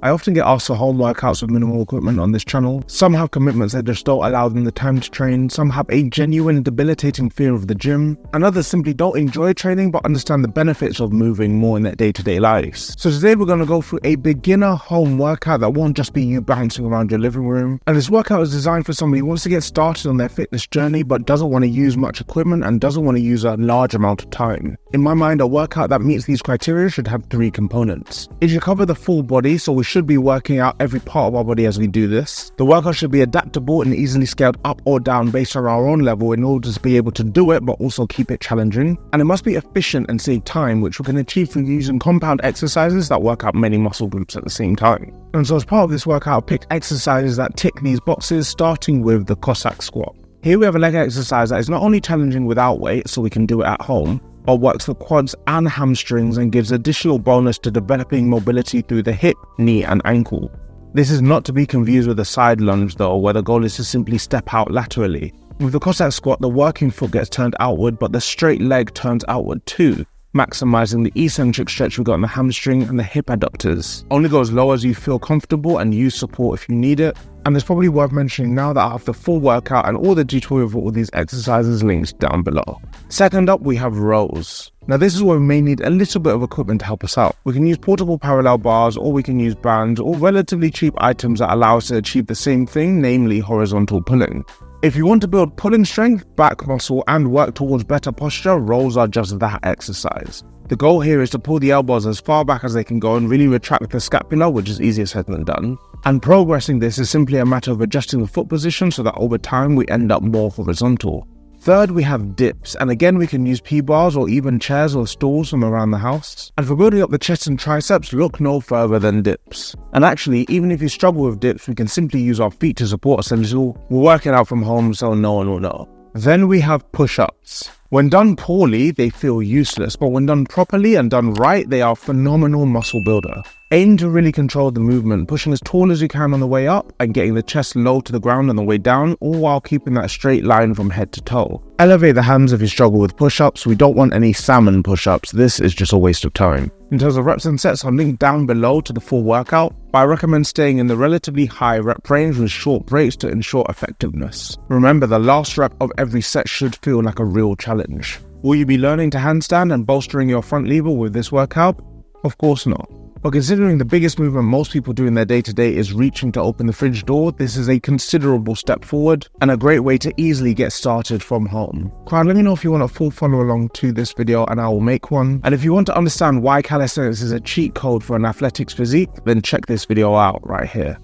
I often get asked for home workouts with minimal equipment on this channel. Some have commitments that just don't allow them the time to train, some have a genuine debilitating fear of the gym, and others simply don't enjoy training but understand the benefits of moving more in their day-to-day lives. So today we're going to go through a beginner home workout that won't just be you bouncing around your living room. And this workout is designed for somebody who wants to get started on their fitness journey but doesn't want to use much equipment and doesn't want to use a large amount of time. In my mind, a workout that meets these criteria should have 3 components. It should cover the full body, so we should be working out every part of our body as we do this. The workout should be adaptable and easily scaled up or down based on our own level in order to be able to do it but also keep it challenging. And it must be efficient and save time, which we can achieve through using compound exercises that work out many muscle groups at the same time. And so as part of this workout, I picked exercises that tick these boxes, starting with the CAC Squat. Here we have a leg exercise that is not only challenging without weight, so we can do it at home, but works the quads and hamstrings and gives additional bonus to developing mobility through the hip, knee and ankle. This is not to be confused with a side lunge though, where the goal is to simply step out laterally. With the CAC Squat, the working foot gets turned outward, but the straight leg turns outward too, maximizing the eccentric stretch we got in the hamstring and the hip adductors. Only go as low as you feel comfortable and use support if you need it. And it's probably worth mentioning now that I have the full workout and all the tutorial for all these exercises linked down below. Second up, we have rows. Now this is where we may need a little bit of equipment to help us out. We can use portable parallel bars, or we can use bands, or relatively cheap items that allow us to achieve the same thing, namely horizontal pulling. If you want to build pulling strength, back muscle, and work towards better posture, rows are just that exercise. The goal here is to pull the elbows as far back as they can go and really retract the scapula, which is easier said than done. And progressing this is simply a matter of adjusting the foot position so that over time we end up more horizontal. Third, we have dips, and again we can use P-bars or even chairs or stools from around the house. And for building up the chest and triceps, look no further than dips. And actually, even if you struggle with dips, we can simply use our feet to support us a little. We're working out from home, so no one will know. Then we have push-ups. When done poorly, they feel useless, but when done properly and done right, they are a phenomenal muscle builder. Aim to really control the movement, pushing as tall as you can on the way up and getting the chest low to the ground on the way down, all while keeping that straight line from head to toe. Elevate the hands if you struggle with push-ups. We don't want any salmon push-ups. This is just a waste of time. In terms of reps and sets, I'll link down below to the full workout, but I recommend staying in the relatively high rep range with short breaks to ensure effectiveness. Remember, the last rep of every set should feel like a real challenge. Will you be learning to handstand and bolstering your front lever with this workout? Of course not. But considering the biggest movement most people do in their day-to-day is reaching to open the fridge door, this is a considerable step forward and a great way to easily get started from home. Crowd, let me know if you want a full follow along to this video and I will make one. And if you want to understand why calisthenics is a cheat code for an athletics physique, then check this video out right here.